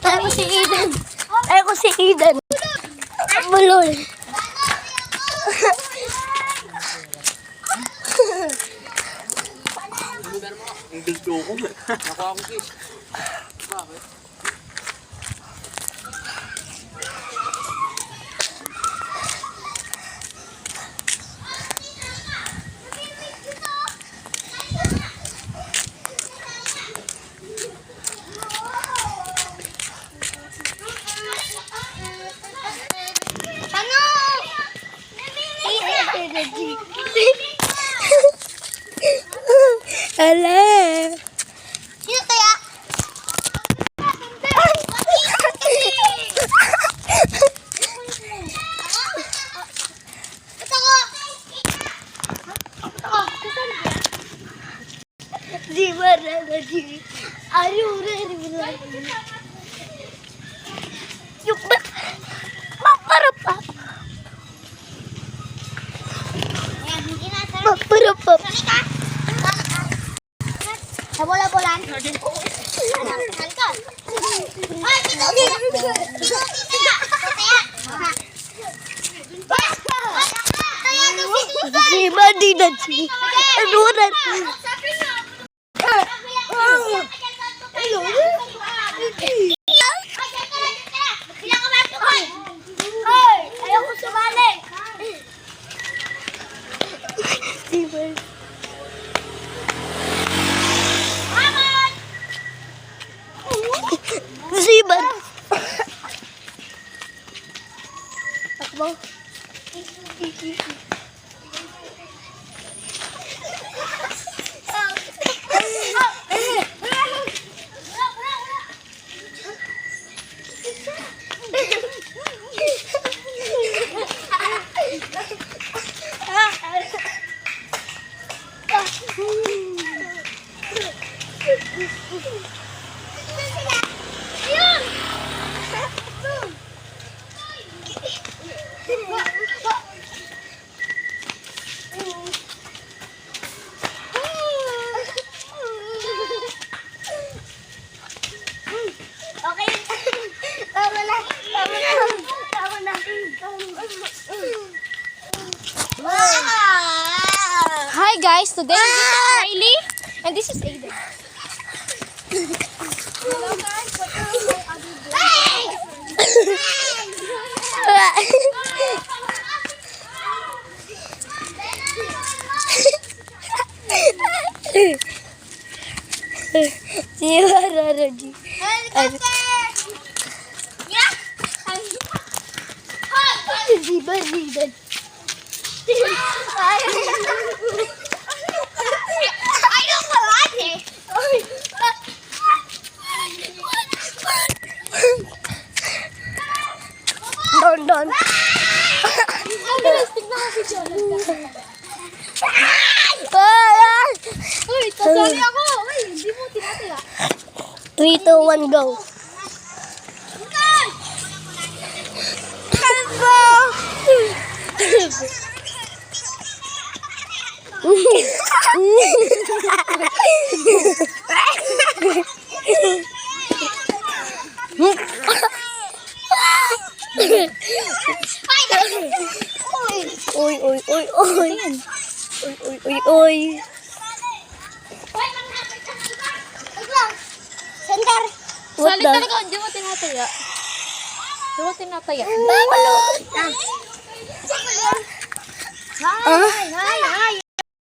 Ako si Eden. Ako si Eden. Bulol. Ang gusto ko. Nakuha ko fish. Bakit? Ala. Sino kaya? Di mana lagi? Ayo udah yuk paparapap. Paparapap. Sa bola-bolan. Halika. Ay, dito. Dito. Si mandi nanti. Aduh nanti. Ayoko sumali. Ziban. Takbo. Hi guys, today this is Riley and this is Aiden. Hello guys, Don. Uy, tasali ako. Uy, hindi mo tinataya. 3, 2, 1, go. Uy. Center. What the? Talaga, hindi mo tinataya. Hindi mo tinataya. Hi.